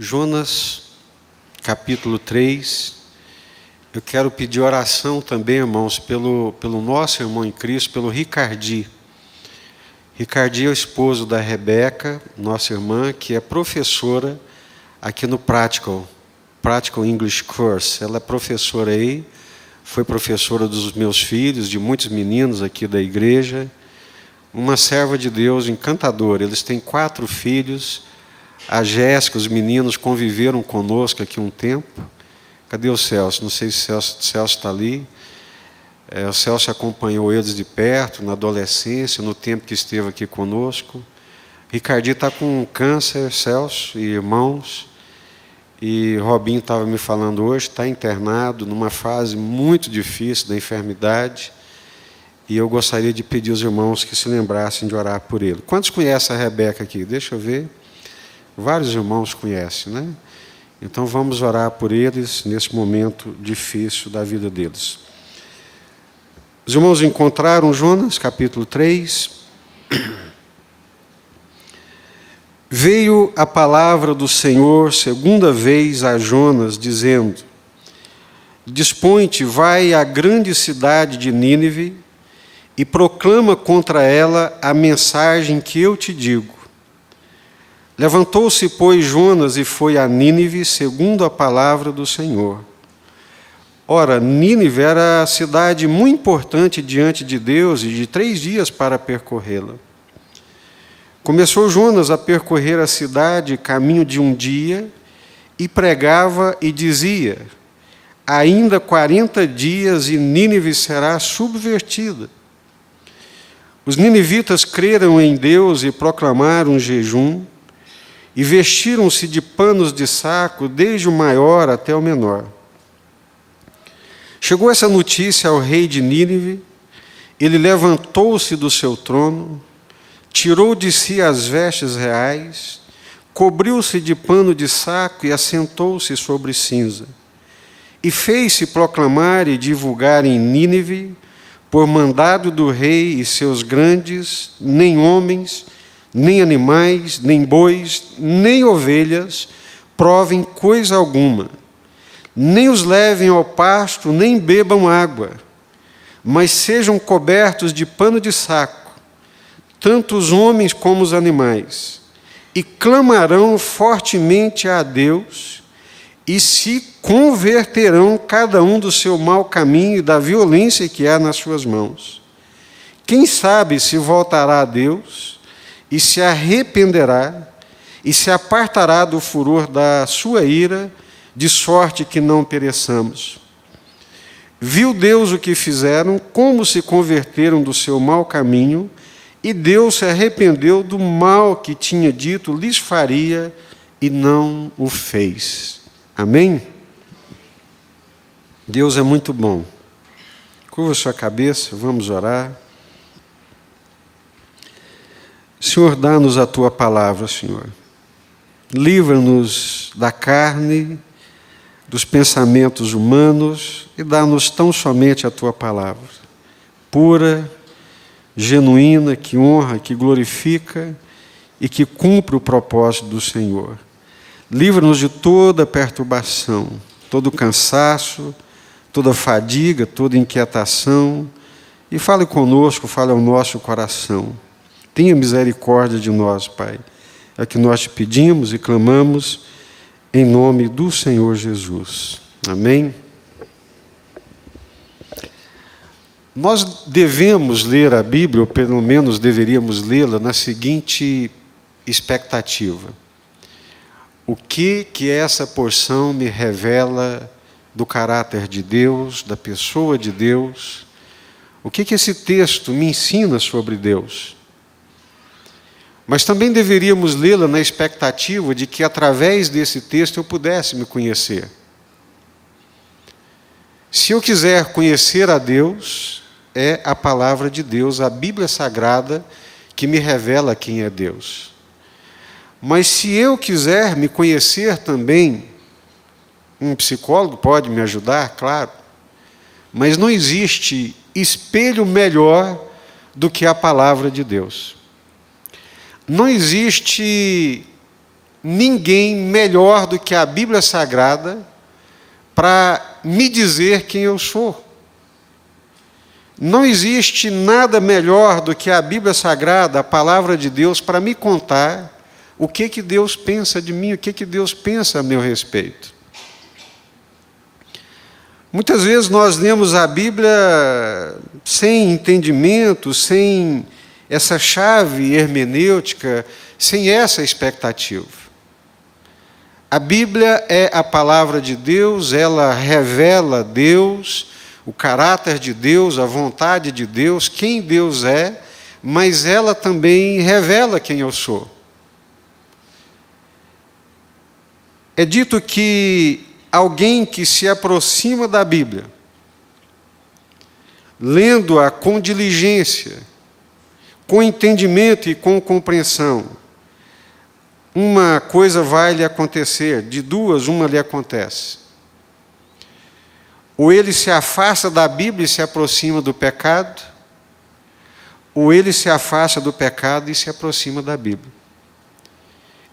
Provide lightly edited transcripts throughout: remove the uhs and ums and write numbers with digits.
Jonas, capítulo 3. Eu quero pedir oração também, irmãos, pelo nosso irmão em Cristo, pelo Ricardi. Ricardi é o esposo da Rebeca, nossa irmã, que é professora aqui no Practical English Course. Ela é professora aí, foi professora dos meus filhos, de muitos meninos aqui da igreja. Uma serva de Deus encantadora. Eles têm 4 filhos. A Jéssica, os meninos conviveram conosco aqui um tempo. Cadê o Celso? Não sei se o Celso está ali. O Celso acompanhou eles de perto, na adolescência, no tempo que esteve aqui conosco. Ricardinho está com câncer, Celso e irmãos. E Robinho estava me falando hoje, está internado numa fase muito difícil da enfermidade. E eu gostaria de pedir aos irmãos que se lembrassem de orar por ele. Quantos conhecem a Rebeca aqui? Deixa eu ver. Vários irmãos conhecem, né? Então vamos orar por eles nesse momento difícil da vida deles. Os irmãos encontraram Jonas, capítulo 3. Veio a palavra do Senhor segunda vez a Jonas, dizendo: Dispõe-te, vai à grande cidade de Nínive e proclama contra ela a mensagem que eu te digo. Levantou-se, pois, Jonas e foi a Nínive, segundo a palavra do Senhor. Ora, Nínive era a cidade muito importante diante de Deus e de 3 dias para percorrê-la. Começou Jonas a percorrer a cidade, caminho de 1 dia, e pregava e dizia: ainda 40 dias e Nínive será subvertida. Os ninivitas creram em Deus e proclamaram jejum, e vestiram-se de panos de saco, desde o maior até o menor. Chegou essa notícia ao rei de Nínive. Ele levantou-se do seu trono, tirou de si as vestes reais, cobriu-se de pano de saco e assentou-se sobre cinza. E fez-se proclamar e divulgar em Nínive, por mandado do rei e seus grandes, nem homens, nem animais, nem bois, nem ovelhas, provem coisa alguma, nem os levem ao pasto, nem bebam água, mas sejam cobertos de pano de saco, tanto os homens como os animais, e clamarão fortemente a Deus, e se converterão cada um do seu mau caminho e da violência que há nas suas mãos. Quem sabe se voltará a Deus, e se arrependerá, e se apartará do furor da sua ira, de sorte que não pereçamos. Viu Deus o que fizeram, como se converteram do seu mau caminho, e Deus se arrependeu do mal que tinha dito lhes faria, e não o fez. Amém? Deus é muito bom. Curva sua cabeça, vamos orar. Senhor, dá-nos a Tua palavra, Senhor. Livra-nos da carne, dos pensamentos humanos e dá-nos tão somente a Tua palavra, pura, genuína, que honra, que glorifica e que cumpre o propósito do Senhor. Livra-nos de toda perturbação, todo cansaço, toda fadiga, toda inquietação, e fale conosco, fale ao nosso coração. Tenha misericórdia de nós, Pai. É o que nós te pedimos e clamamos em nome do Senhor Jesus. Amém? Nós devemos ler a Bíblia, ou pelo menos deveríamos lê-la, na seguinte expectativa. O que essa porção me revela do caráter de Deus, da pessoa de Deus? O que esse texto me ensina sobre Deus? Mas também deveríamos lê-la na expectativa de que, através desse texto, eu pudesse me conhecer. Se eu quiser conhecer a Deus, é a palavra de Deus, a Bíblia Sagrada, que me revela quem é Deus. Mas se eu quiser me conhecer também, um psicólogo pode me ajudar, claro, mas não existe espelho melhor do que a palavra de Deus. Não existe ninguém melhor do que a Bíblia Sagrada para me dizer quem eu sou. Não existe nada melhor do que a Bíblia Sagrada, a Palavra de Deus, para me contar o que Deus pensa de mim, o que Deus pensa a meu respeito. Muitas vezes nós lemos a Bíblia sem entendimento, sem essa chave hermenêutica, sem essa expectativa. A Bíblia é a palavra de Deus, ela revela Deus, o caráter de Deus, a vontade de Deus, quem Deus é, mas ela também revela quem eu sou. É dito que alguém que se aproxima da Bíblia, lendo-a com diligência, com entendimento e com compreensão, uma coisa vai lhe acontecer, de duas, uma lhe acontece. Ou ele se afasta da Bíblia e se aproxima do pecado, ou ele se afasta do pecado e se aproxima da Bíblia.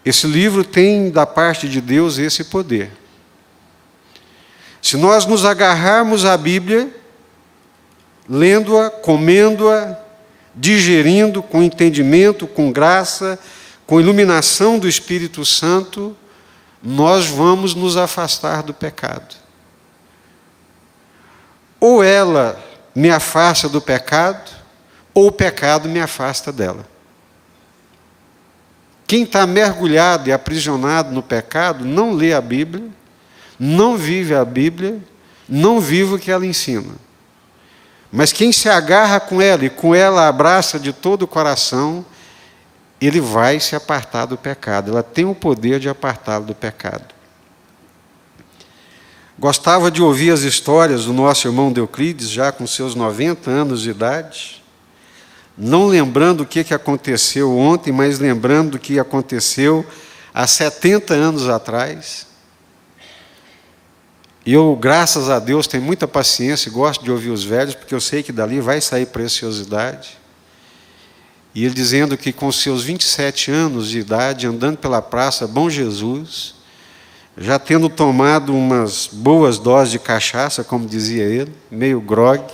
Esse livro tem, da parte de Deus, esse poder. Se nós nos agarrarmos à Bíblia, lendo-a, comendo-a, digerindo com entendimento, com graça, com iluminação do Espírito Santo, nós vamos nos afastar do pecado. Ou ela me afasta do pecado, ou o pecado me afasta dela. Quem está mergulhado e aprisionado no pecado não lê a Bíblia, não vive a Bíblia, não vive o que ela ensina. Mas quem se agarra com ela e com ela abraça de todo o coração, ele vai se apartar do pecado. Ela tem o poder de apartá-lo do pecado. Gostava de ouvir as histórias do nosso irmão Deoclides, já com seus 90 anos de idade, não lembrando o que aconteceu ontem, mas lembrando o que aconteceu há 70 anos atrás. E eu, graças a Deus, tenho muita paciência e gosto de ouvir os velhos, porque eu sei que dali vai sair preciosidade. E ele dizendo que com seus 27 anos de idade, andando pela praça Bom Jesus, já tendo tomado umas boas doses de cachaça, como dizia ele, meio grogue,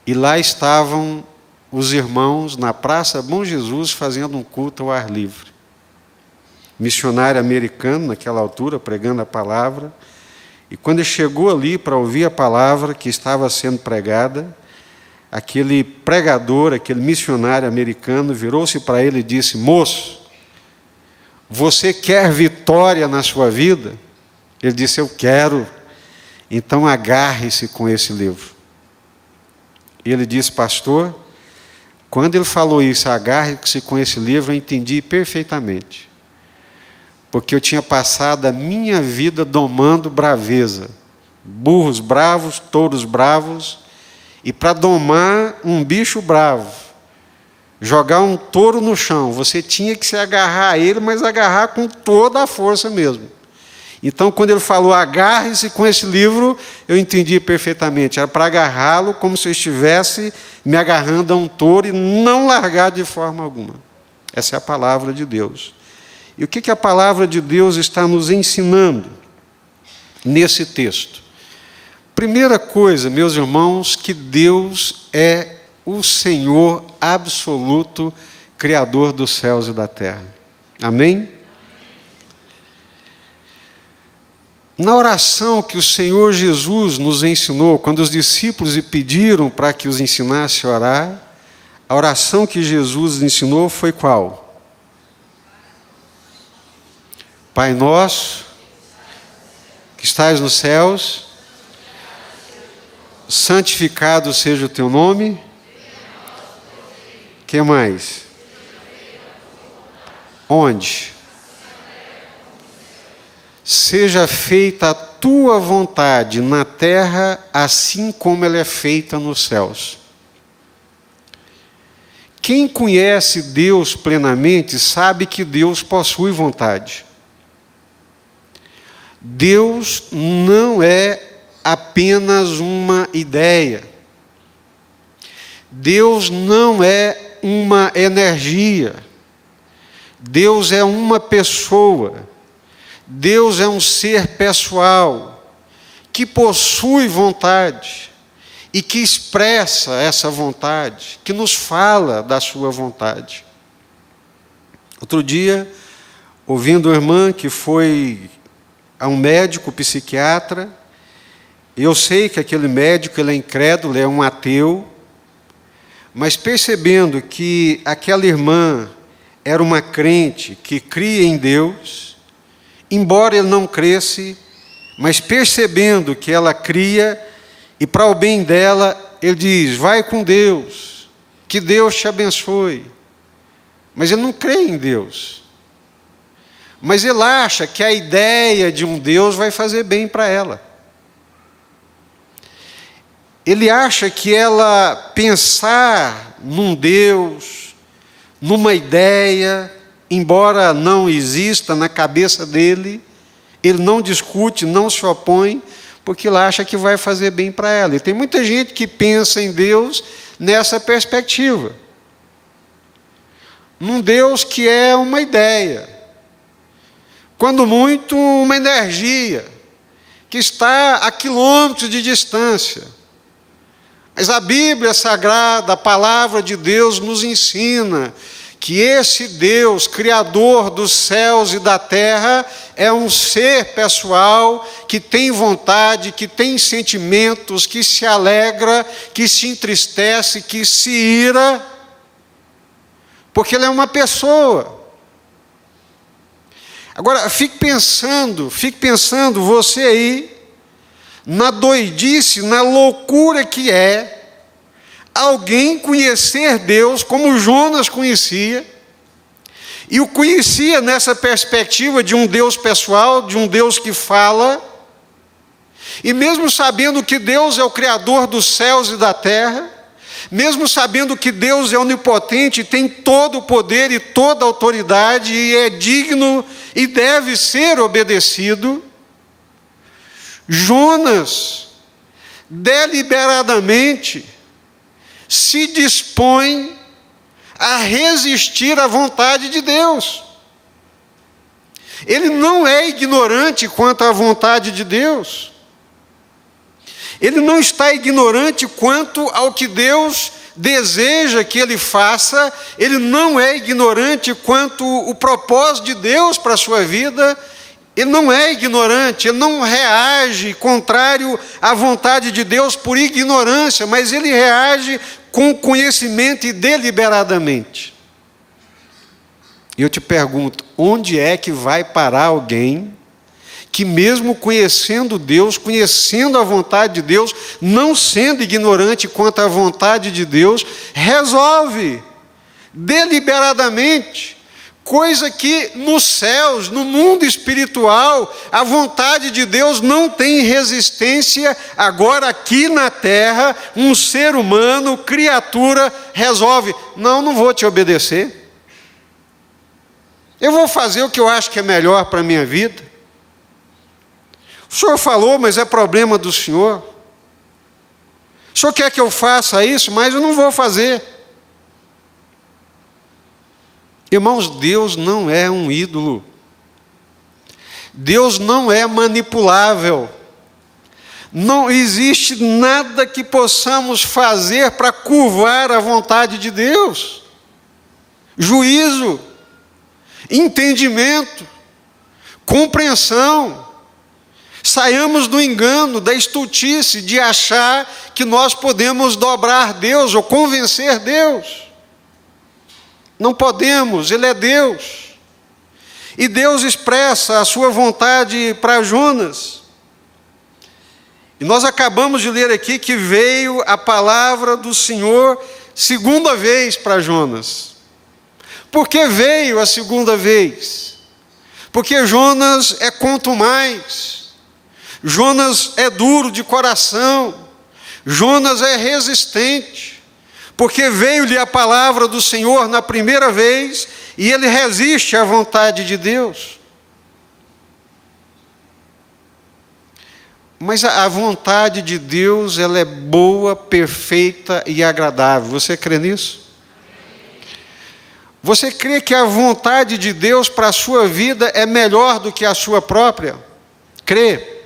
e lá estavam os irmãos na praça Bom Jesus fazendo um culto ao ar livre. Missionário americano, naquela altura, pregando a palavra. E quando ele chegou ali para ouvir a palavra que estava sendo pregada, aquele pregador, aquele missionário americano, virou-se para ele e disse: moço, você quer vitória na sua vida? Ele disse: eu quero. Então agarre-se com esse livro. E ele disse: pastor, quando ele falou isso, agarre-se com esse livro, eu entendi perfeitamente. Porque eu tinha passado a minha vida domando braveza. Burros bravos, touros bravos. E para domar um bicho bravo, jogar um touro no chão, você tinha que se agarrar a ele, mas agarrar com toda a força mesmo. Então, quando ele falou, agarre-se com esse livro, eu entendi perfeitamente. Era para agarrá-lo como se eu estivesse me agarrando a um touro e não largar de forma alguma. Essa é a palavra de Deus. E o que a palavra de Deus está nos ensinando nesse texto? Primeira coisa, meus irmãos, que Deus é o Senhor absoluto, Criador dos céus e da terra. Amém? Na oração que o Senhor Jesus nos ensinou, quando os discípulos lhe pediram para que os ensinasse a orar, a oração que Jesus ensinou foi qual? Pai nosso, que estás nos céus, santificado seja o teu nome. Que mais? Onde? Seja feita a tua vontade na terra, assim como ela é feita nos céus. Quem conhece Deus plenamente sabe que Deus possui vontade. Deus não é apenas uma ideia. Deus não é uma energia. Deus é uma pessoa, Deus é um ser pessoal, que possui vontade e que expressa essa vontade, que nos fala da sua vontade. Outro dia, ouvindo uma irmã que foi a um médico psiquiatra, eu sei que aquele médico ele é incrédulo, é um ateu, mas percebendo que aquela irmã era uma crente que cria em Deus, embora ele não cresce, mas percebendo que ela cria, e para o bem dela, ele diz, vai com Deus, que Deus te abençoe. Mas ele não crê em Deus. Mas ele acha que a ideia de um Deus vai fazer bem para ela. Ele acha que ela pensar num Deus, numa ideia, embora não exista na cabeça dele, ele não discute, não se opõe, porque ele acha que vai fazer bem para ela. E tem muita gente que pensa em Deus nessa perspectiva. Num Deus que é uma ideia, quando muito uma energia, que está a quilômetros de distância. Mas a Bíblia Sagrada, a Palavra de Deus nos ensina que esse Deus, Criador dos céus e da terra, é um ser pessoal, que tem vontade, que tem sentimentos, que se alegra, que se entristece, que se ira, porque ele é uma pessoa. Agora, fique pensando, você aí, na doidice, na loucura que é alguém conhecer Deus como Jonas conhecia, e o conhecia nessa perspectiva de um Deus pessoal, de um Deus que fala, e mesmo sabendo que Deus é o Criador dos céus e da terra, mesmo sabendo que Deus é onipotente, tem todo o poder e toda a autoridade, e é digno e deve ser obedecido, Jonas, deliberadamente, se dispõe a resistir à vontade de Deus. Ele não é ignorante quanto à vontade de Deus. Ele não está ignorante quanto ao que Deus deseja que ele faça. Ele não é ignorante quanto o propósito de Deus para a sua vida. Ele não é ignorante, ele não reage contrário à vontade de Deus por ignorância, mas ele reage com conhecimento e deliberadamente. E eu te pergunto, onde é que vai parar alguém que mesmo conhecendo Deus, conhecendo a vontade de Deus, não sendo ignorante quanto à vontade de Deus, resolve deliberadamente, coisa que nos céus, no mundo espiritual, a vontade de Deus não tem resistência. Agora aqui na terra, um ser humano, criatura, resolve, não vou te obedecer. Eu vou fazer o que eu acho que é melhor para a minha vida. O senhor falou, mas é problema do senhor. O senhor quer que eu faça isso, mas eu não vou fazer. Irmãos, Deus não é um ídolo. Deus não é manipulável. Não existe nada que possamos fazer para curvar a vontade de Deus. Juízo, entendimento, compreensão. Saiamos do engano, da estultice de achar que nós podemos dobrar Deus ou convencer Deus. Não podemos, Ele é Deus. E Deus expressa a sua vontade para Jonas. E nós acabamos de ler aqui que veio a palavra do Senhor segunda vez para Jonas. Por que veio a segunda vez? Porque Jonas é contumaz. Jonas é duro de coração. Jonas é resistente. Porque veio-lhe a palavra do Senhor na primeira vez e ele resiste à vontade de Deus. Mas a vontade de Deus, ela é boa, perfeita e agradável. Você crê nisso? Você crê que a vontade de Deus para a sua vida é melhor do que a sua própria? Crê.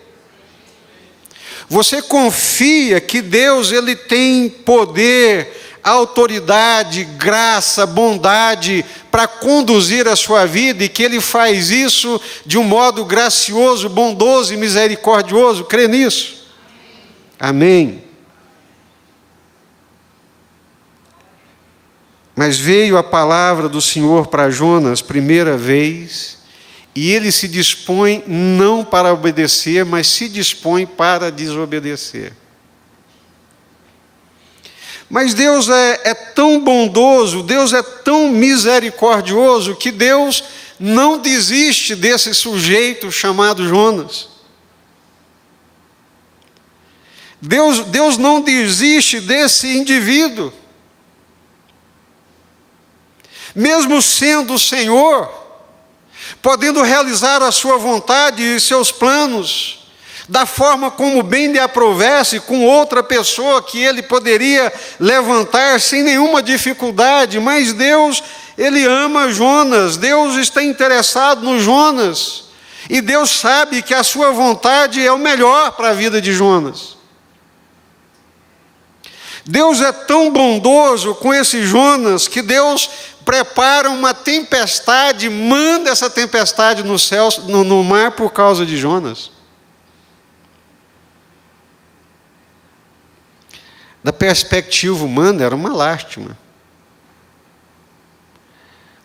Você confia que Deus ele tem poder, autoridade, graça, bondade para conduzir a sua vida e que Ele faz isso de um modo gracioso, bondoso e misericordioso? Crê nisso? Amém. Mas veio a palavra do Senhor para Jonas primeira vez, e ele se dispõe não para obedecer, mas se dispõe para desobedecer. Mas Deus é tão bondoso, Deus é tão misericordioso, que Deus não desiste desse sujeito chamado Jonas. Deus não desiste desse indivíduo. Mesmo sendo o Senhor, podendo realizar a sua vontade e seus planos, da forma como bem lhe aprovesse, com outra pessoa que ele poderia levantar sem nenhuma dificuldade, mas Deus, Ele ama Jonas, Deus está interessado no Jonas, e Deus sabe que a sua vontade é o melhor para a vida de Jonas. Deus é tão bondoso com esse Jonas, que Deus prepara uma tempestade, manda essa tempestade no céu, no mar por causa de Jonas. Da perspectiva humana era uma lástima.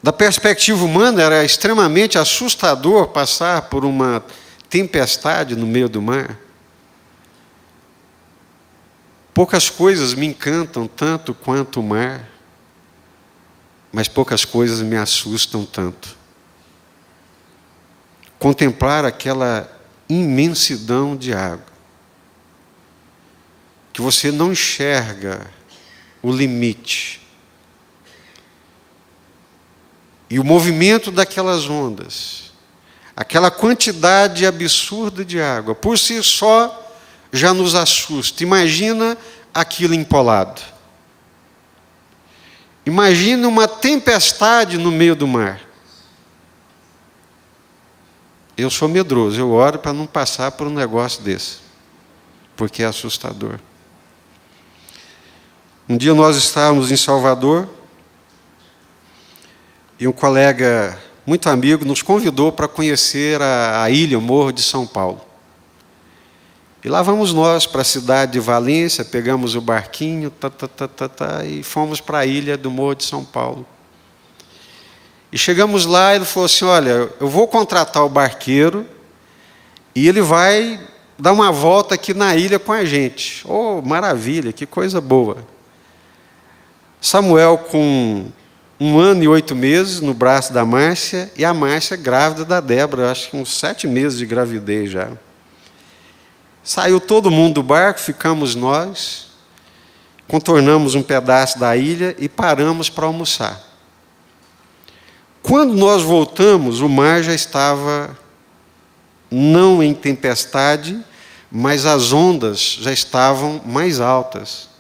Da perspectiva humana era extremamente assustador passar por uma tempestade no meio do mar. Poucas coisas me encantam tanto quanto o mar, mas poucas coisas me assustam tanto. Contemplar aquela imensidão de água, que você não enxerga o limite, e o movimento daquelas ondas, aquela quantidade absurda de água, por si só já nos assusta. Imagina aquilo empolado. Imagina uma tempestade no meio do mar. Eu sou medroso, eu oro para não passar por um negócio desse, porque é assustador. Um dia nós estávamos em Salvador, e um colega muito amigo nos convidou para conhecer a ilha, o Morro de São Paulo. E lá vamos nós para a cidade de Valência, pegamos o barquinho, e fomos para a ilha do Morro de São Paulo. E chegamos lá, ele falou assim: olha, eu vou contratar o barqueiro, e ele vai dar uma volta aqui na ilha com a gente. Oh, maravilha, que coisa boa. Samuel com 1 ano e 8 meses no braço da Márcia, e a Márcia grávida da Débora, acho que uns 7 meses de gravidez já. Saiu todo mundo do barco, ficamos nós, contornamos um pedaço da ilha e paramos para almoçar. Quando nós voltamos, o mar já estava não em tempestade, mas as ondas já estavam mais altas.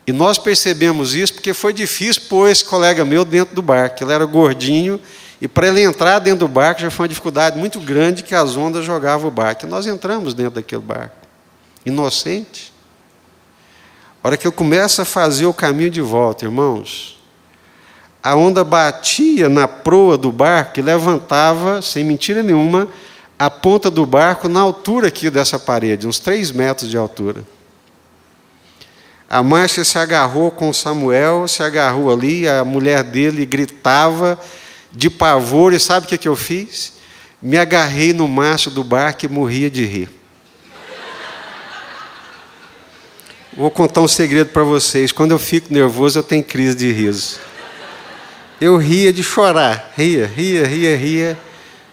E nós percebemos isso porque foi difícil pôr esse colega meu dentro do barco. Ele era gordinho, e para ele entrar dentro do barco já foi uma dificuldade muito grande, que as ondas jogavam o barco. E nós entramos dentro daquele barco, inocente. A hora que eu começo a fazer o caminho de volta, irmãos, a onda batia na proa do barco e levantava, sem mentira nenhuma, a ponta do barco na altura aqui dessa parede, uns 3 metros de altura. A Márcia se agarrou com o Samuel, se agarrou ali, a mulher dele gritava de pavor, e sabe o que eu fiz? Me agarrei no mastro do barco e morria de rir. Vou contar um segredo para vocês: quando eu fico nervoso, eu tenho crise de riso. Eu ria de chorar, ria,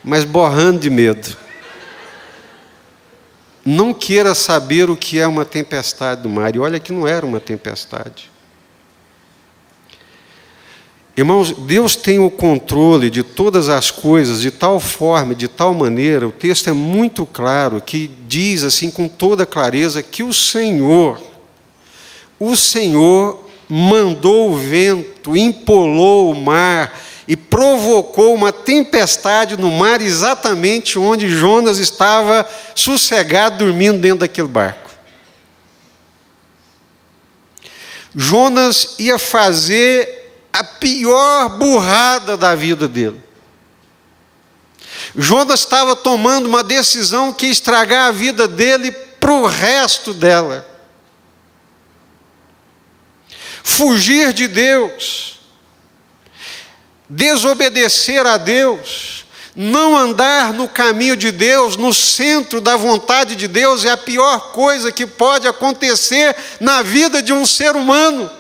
mas borrando de medo. Não queira saber o que é uma tempestade do mar. E olha que não era uma tempestade. Irmãos, Deus tem o controle de todas as coisas de tal forma, de tal maneira. O texto é muito claro, que diz assim com toda clareza que o Senhor mandou o vento, empolou o mar e provocou uma tempestade no mar exatamente onde Jonas estava sossegado, dormindo dentro daquele barco. Jonas ia fazer a pior burrada da vida dele. Jonas estava tomando uma decisão que ia estragar a vida dele para o resto dela. Fugir de Deus, desobedecer a Deus, não andar no caminho de Deus, no centro da vontade de Deus, é a pior coisa que pode acontecer na vida de um ser humano.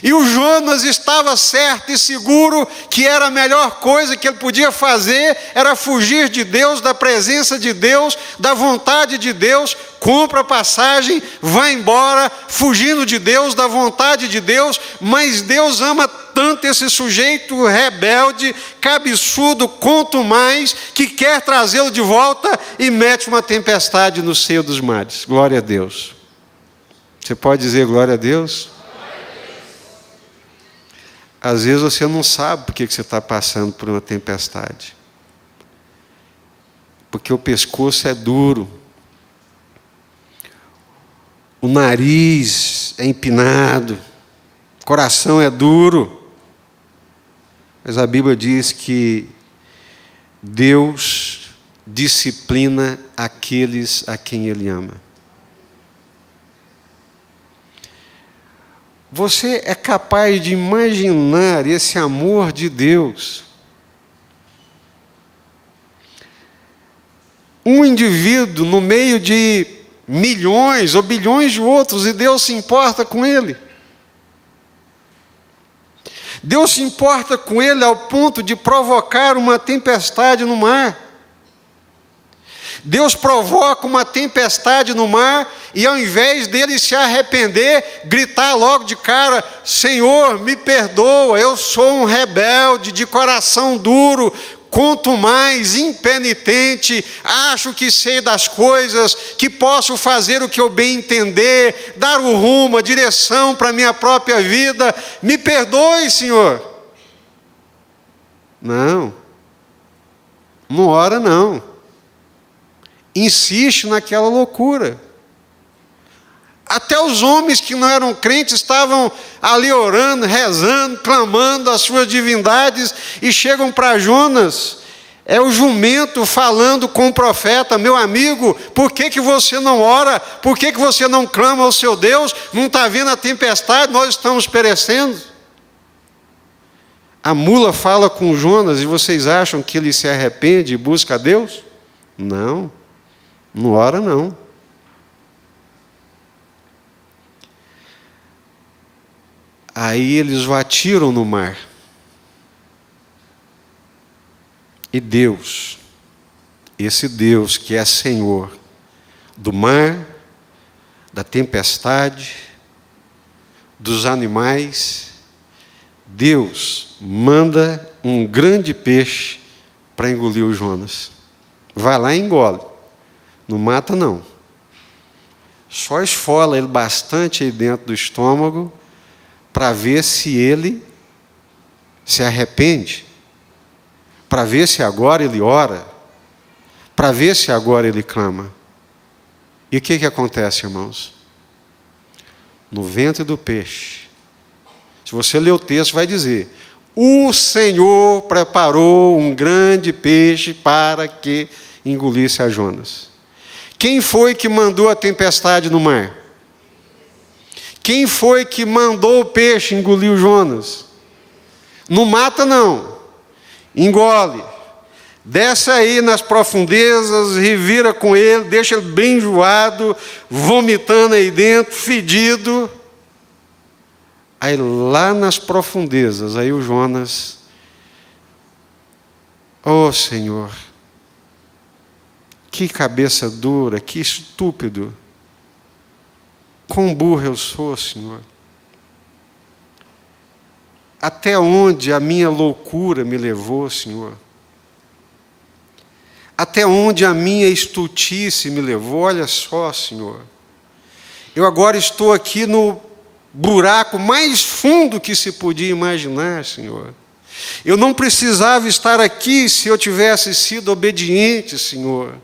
E o Jonas estava certo e seguro que era a melhor coisa que ele podia fazer, era fugir de Deus, da presença de Deus, da vontade de Deus. Compra a passagem, vai embora, fugindo de Deus, da vontade de Deus. Mas Deus ama tanto esse sujeito rebelde, cabeçudo, quanto mais, que quer trazê-lo de volta e mete uma tempestade no seio dos mares. Glória a Deus. Você pode dizer glória a Deus? Às vezes você não sabe por que você está passando por uma tempestade. Porque o pescoço é duro. O nariz é empinado. O coração é duro. Mas a Bíblia diz que Deus disciplina aqueles a quem Ele ama. Você é capaz de imaginar esse amor de Deus? Um indivíduo no meio de milhões ou bilhões de outros, e Deus se importa com ele. Deus se importa com ele ao ponto de provocar uma tempestade no mar. Deus provoca uma tempestade no mar e, ao invés dele se arrepender, gritar logo de cara: Senhor, me perdoa, eu sou um rebelde, de coração duro, quanto mais impenitente, acho que sei das coisas, que posso fazer o que eu bem entender, dar o rumo, a direção para a minha própria vida, me perdoe, Senhor. Não ora não. Insiste naquela loucura. Até os homens que não eram crentes estavam ali orando, rezando, clamando as suas divindades, e chegam para Jonas. É o jumento falando com o profeta: meu amigo, por que você não ora? Por que você não clama ao seu Deus? Não está vendo a tempestade? Nós estamos perecendo. A mula fala com Jonas e vocês acham que ele se arrepende e busca a Deus? Não ora não. Aí eles o atiram no mar. E Deus, esse Deus que é Senhor do mar, da tempestade, dos animais, Deus manda um grande peixe para engolir o Jonas. Vai lá e engole. Não mata não. Só esfola ele bastante aí dentro do estômago para ver se ele se arrepende, para ver se agora ele ora, para ver se agora ele clama. E o que acontece, irmãos? No ventre do peixe, se você ler o texto, vai dizer: o Senhor preparou um grande peixe para que engolisse a Jonas. Quem foi que mandou a tempestade no mar? Quem foi que mandou o peixe engolir o Jonas? Não mata não, engole. Desce aí nas profundezas, revira com ele, deixa ele bem enjoado, vomitando aí dentro, fedido. Aí lá nas profundezas, aí o Jonas: oh Senhor, que cabeça dura, que estúpido. Quão burro eu sou, Senhor. Até onde a minha loucura me levou, Senhor. Até onde a minha estultice me levou. Olha só, Senhor. Eu agora estou aqui no buraco mais fundo que se podia imaginar, Senhor. Eu não precisava estar aqui se eu tivesse sido obediente, Senhor.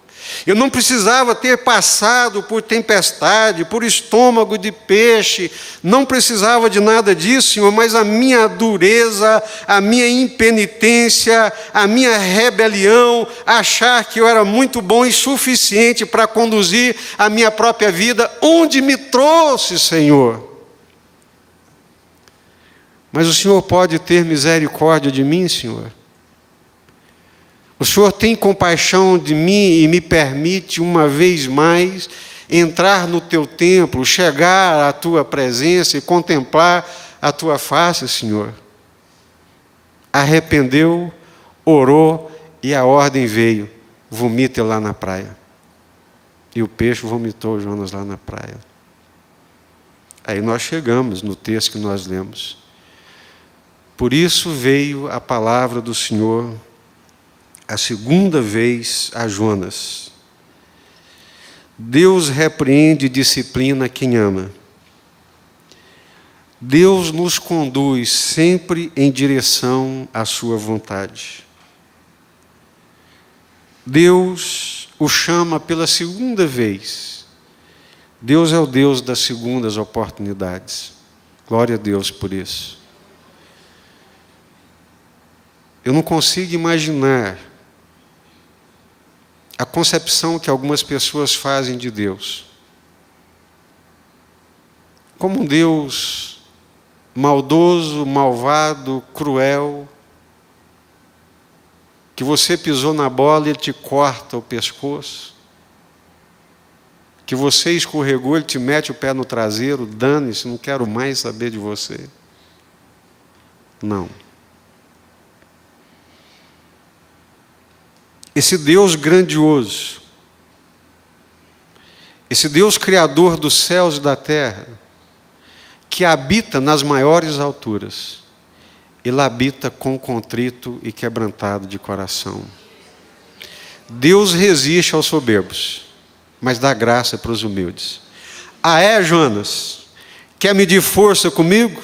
Eu não precisava ter passado por tempestade, por estômago de peixe, não precisava de nada disso, Senhor, mas a minha dureza, a minha impenitência, a minha rebelião, achar que eu era muito bom e suficiente para conduzir a minha própria vida, onde me trouxe, Senhor. Mas o Senhor pode ter misericórdia de mim, Senhor. O Senhor tem compaixão de mim e me permite, uma vez mais, entrar no teu templo, chegar à tua presença e contemplar a tua face, Senhor. Arrependeu, orou e a ordem veio: vomita lá na praia. E o peixe vomitou Jonas lá na praia. Aí nós chegamos no texto que nós lemos. Por isso veio a palavra do Senhor a segunda vez a Jonas. Deus repreende e disciplina quem ama. Deus nos conduz sempre em direção à sua vontade. Deus o chama pela segunda vez. Deus é o Deus das segundas oportunidades. Glória a Deus por isso. Eu não consigo imaginar a concepção que algumas pessoas fazem de Deus. Como um Deus maldoso, malvado, cruel, que você pisou na bola e ele te corta o pescoço, que você escorregou, ele te mete o pé no traseiro, dane-se, não quero mais saber de você. Não. Esse Deus grandioso, esse Deus criador dos céus e da terra, que habita nas maiores alturas, ele habita com contrito e quebrantado de coração. Deus resiste aos soberbos, mas dá graça para os humildes. Ah, é, Jonas? Quer medir força comigo?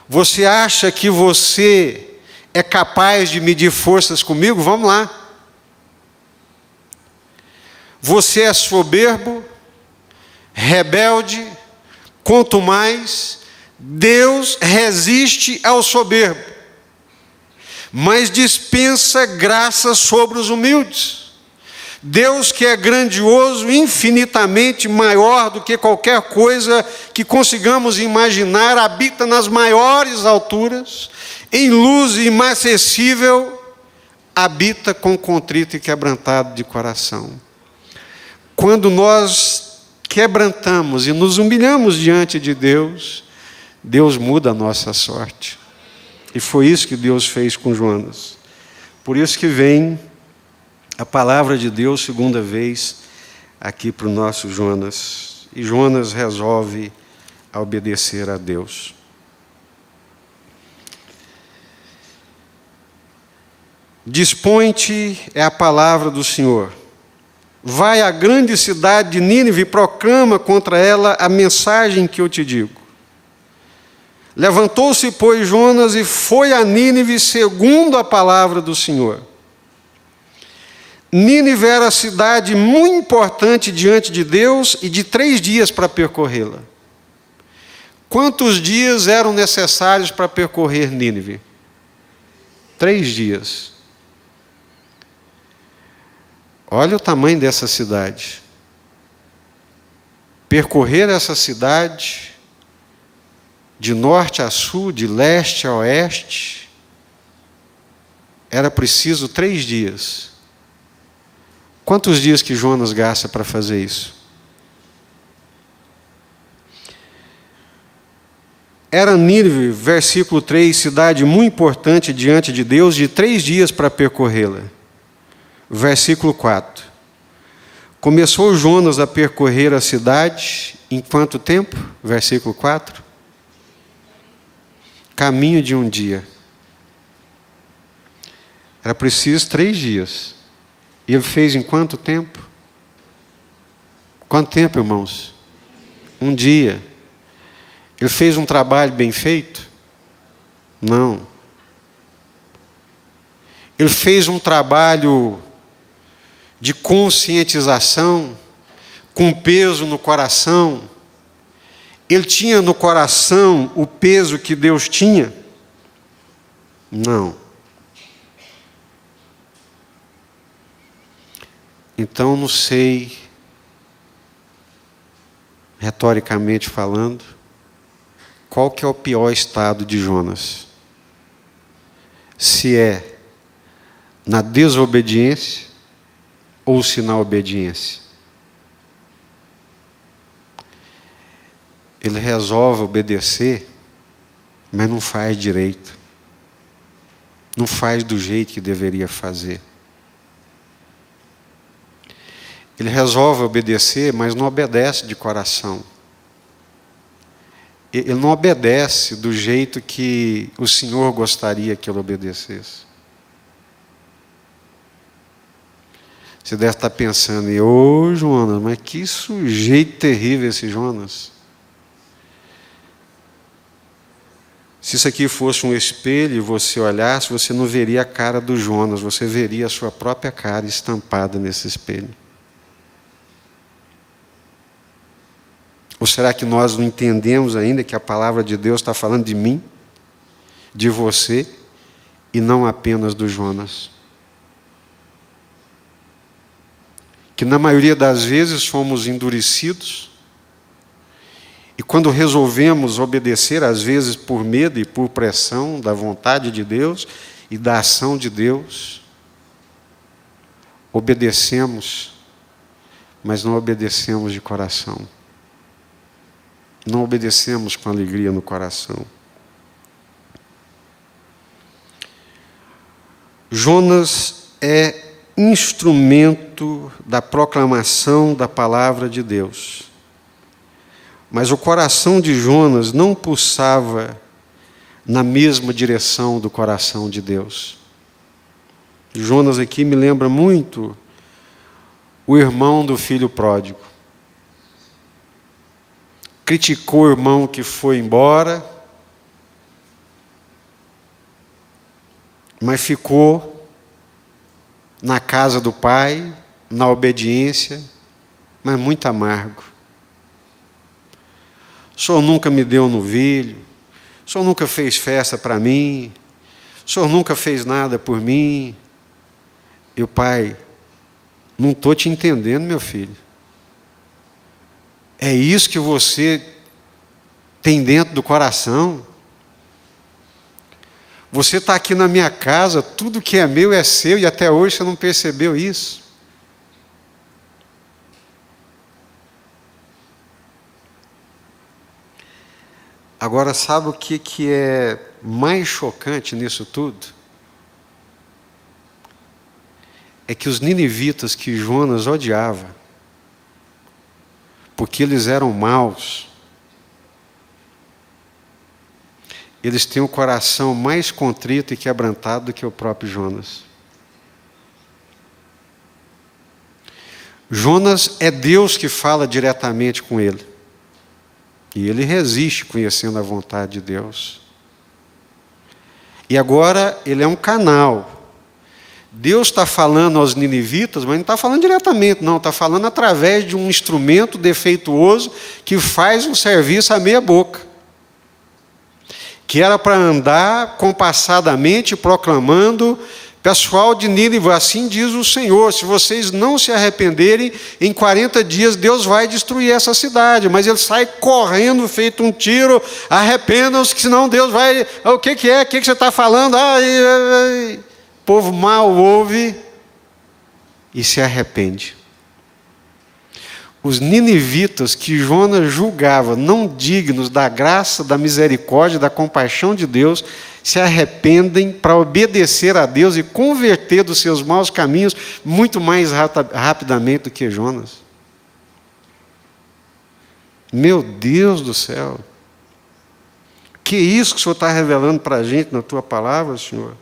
Você acha que você é capaz de medir forças comigo? Vamos lá. Você é soberbo, rebelde, quanto mais, Deus resiste ao soberbo, mas dispensa graça sobre os humildes. Deus, que é grandioso, infinitamente maior do que qualquer coisa que consigamos imaginar, habita nas maiores alturas, em luz inacessível, habita com contrito e quebrantado de coração. Quando nós quebrantamos e nos humilhamos diante de Deus, Deus muda a nossa sorte. E foi isso que Deus fez com Jonas. Por isso que vem a palavra de Deus segunda vez aqui para o nosso Jonas. E Jonas resolve obedecer a Deus. Dispõe-te é a palavra do Senhor. Vai à grande cidade de Nínive e proclama contra ela a mensagem que eu te digo. Levantou-se, pois, Jonas e foi a Nínive segundo a palavra do Senhor. Nínive era cidade muito importante diante de Deus e de 3 dias para percorrê-la. Quantos dias eram necessários para percorrer Nínive? 3 dias. Olha o tamanho dessa cidade. Percorrer essa cidade, de norte a sul, de leste a oeste, era preciso 3 dias. Quantos dias que Jonas gasta para fazer isso? Era Nínive, versículo 3, cidade muito importante diante de Deus, de 3 dias para percorrê-la. Versículo 4. Começou Jonas a percorrer a cidade em quanto tempo? Versículo 4. Caminho de um dia. Era preciso 3 dias. E ele fez em quanto tempo? Quanto tempo, irmãos? 1 dia. Ele fez um trabalho bem feito? Não. Ele fez um trabalho de conscientização, com peso no coração. Ele tinha no coração o peso que Deus tinha? Não. Então, não sei, retoricamente falando, qual que é o pior estado de Jonas? Se é na desobediência ou se na obediência. Ele resolve obedecer, mas não faz direito. Não faz do jeito que deveria fazer. Ele resolve obedecer, mas não obedece de coração. Ele não obedece do jeito que o Senhor gostaria que ele obedecesse. Você deve estar pensando, ô Jonas, mas que sujeito terrível esse Jonas. Se isso aqui fosse um espelho e você olhasse, você não veria a cara do Jonas, você veria a sua própria cara estampada nesse espelho. Ou será que nós não entendemos ainda que a palavra de Deus está falando de mim, de você, e não apenas do Jonas? Que na maioria das vezes fomos endurecidos, e quando resolvemos obedecer, às vezes por medo e por pressão da vontade de Deus e da ação de Deus, obedecemos, mas não obedecemos de coração. Não obedecemos com alegria no coração. Jonas é instrumento da proclamação da palavra de Deus. Mas o coração de Jonas não pulsava na mesma direção do coração de Deus. Jonas aqui me lembra muito o irmão do filho pródigo. Criticou o irmão que foi embora, mas ficou na casa do pai, na obediência, mas muito amargo. O senhor nunca me deu novilho, o senhor nunca fez festa para mim, o senhor nunca fez nada por mim. E o pai, não estou te entendendo, meu filho. É isso que você tem dentro do coração? Você está aqui na minha casa, tudo que é meu é seu, e até hoje você não percebeu isso? Agora, sabe o que é mais chocante nisso tudo? É que os ninivitas que Jonas odiava, porque eles eram maus, eles têm o coração mais contrito e quebrantado do que o próprio Jonas. Jonas é Deus que fala diretamente com ele. E ele resiste conhecendo a vontade de Deus. E agora ele é um canal. Deus está falando aos ninivitas, mas não está falando diretamente, não. Está falando através de um instrumento defeituoso que faz um serviço à meia boca. Que era para andar compassadamente proclamando: pessoal de Nínive, assim diz o Senhor, se vocês não se arrependerem, em 40 dias Deus vai destruir essa cidade. Mas ele sai correndo, feito um tiro: arrependam-se, que senão Deus vai... O que é? O que você está falando? O povo mal ouve e se arrepende. Os ninivitas que Jonas julgava não dignos da graça, da misericórdia, da compaixão de Deus, se arrependem para obedecer a Deus e converter dos seus maus caminhos muito mais rapidamente do que Jonas. Meu Deus do céu! Que é isso que o Senhor está revelando para a gente na Tua palavra, Senhor?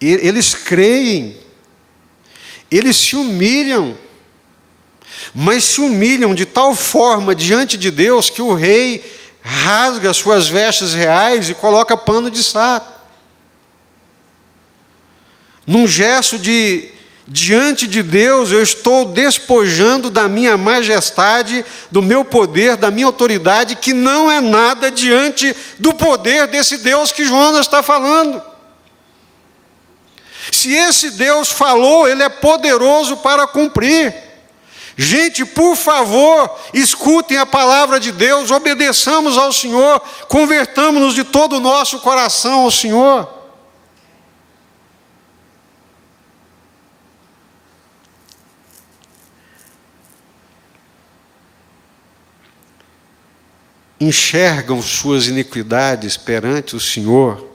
Eles creem, eles se humilham, mas se humilham de tal forma diante de Deus que o rei rasga suas vestes reais e coloca pano de saco. Num gesto de, diante de Deus, eu estou despojando da minha majestade, do meu poder, da minha autoridade, que não é nada diante do poder desse Deus que Jonas está falando. Se esse Deus falou, Ele é poderoso para cumprir. Gente, por favor, escutem a palavra de Deus, obedeçamos ao Senhor, convertamos-nos de todo o nosso coração ao Senhor. Enxergam suas iniquidades perante o Senhor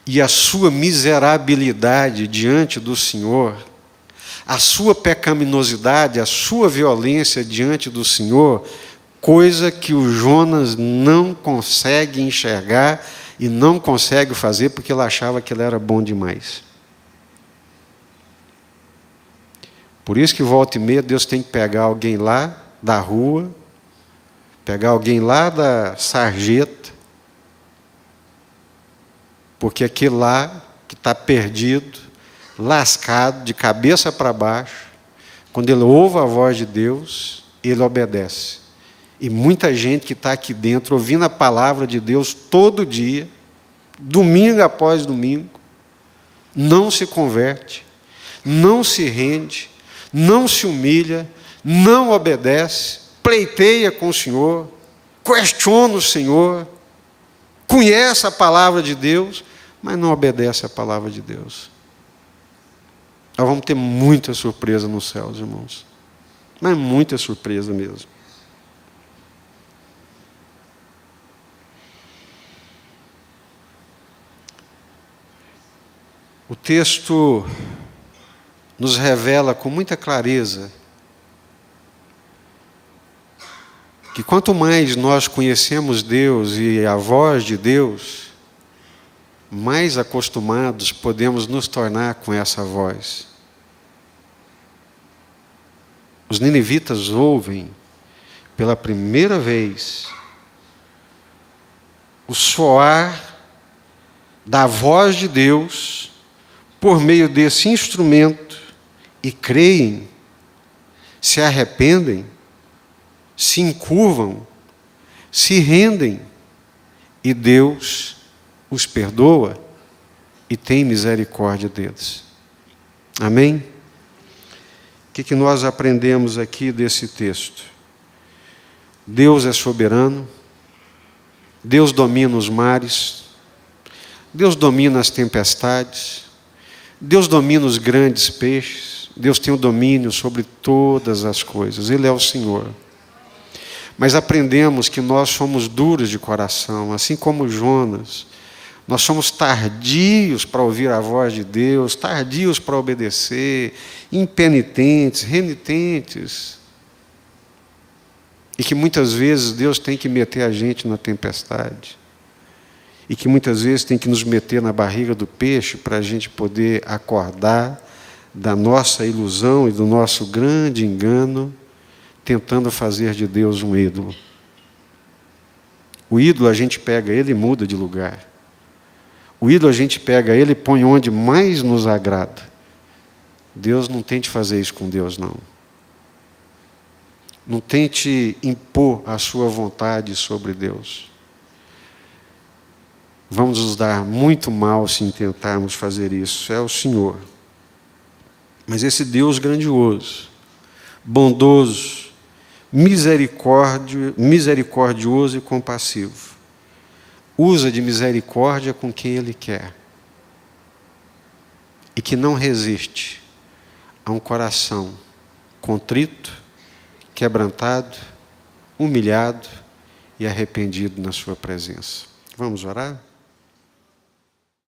e a sua miserabilidade diante do Senhor, a sua pecaminosidade, a sua violência diante do Senhor, coisa que o Jonas não consegue enxergar e não consegue fazer porque ele achava que ele era bom demais. Por isso que volta e meia Deus tem que pegar alguém lá da rua, pegar alguém lá da sarjeta, porque aquele lá que está perdido, lascado, de cabeça para baixo, quando ele ouve a voz de Deus, ele obedece. E muita gente que está aqui dentro, ouvindo a palavra de Deus todo dia, domingo após domingo, não se converte, não se rende, não se humilha, não obedece, pleiteia com o Senhor, questiona o Senhor, conhece a palavra de Deus, mas não obedece a palavra de Deus. Nós vamos ter muita surpresa nos céus, irmãos. Mas muita surpresa mesmo. O texto nos revela com muita clareza que quanto mais nós conhecemos Deus e a voz de Deus, mais acostumados podemos nos tornar com essa voz. Os ninivitas ouvem pela primeira vez o soar da voz de Deus por meio desse instrumento e creem, se arrependem, se encurvam, se rendem, e Deus os perdoa e tem misericórdia deles. Amém? O que nós aprendemos aqui desse texto? Deus é soberano, Deus domina os mares, Deus domina as tempestades, Deus domina os grandes peixes, Deus tem o domínio sobre todas as coisas, Ele é o Senhor. Mas aprendemos que nós somos duros de coração, assim como Jonas. Nós somos tardios para ouvir a voz de Deus, tardios para obedecer, impenitentes, renitentes. E que muitas vezes Deus tem que meter a gente na tempestade. E que muitas vezes tem que nos meter na barriga do peixe para a gente poder acordar da nossa ilusão e do nosso grande engano, tentando fazer de Deus um ídolo. O ídolo a gente pega ele e muda de lugar. O ídolo a gente pega ele e põe onde mais nos agrada. Deus não tente fazer isso com Deus, não. Não tente impor a sua vontade sobre Deus. Vamos nos dar muito mal se tentarmos fazer isso. É o Senhor. Mas esse Deus grandioso, bondoso, misericordioso e compassivo, usa de misericórdia com quem Ele quer. E que não resiste a um coração contrito, quebrantado, humilhado e arrependido na sua presença. Vamos orar?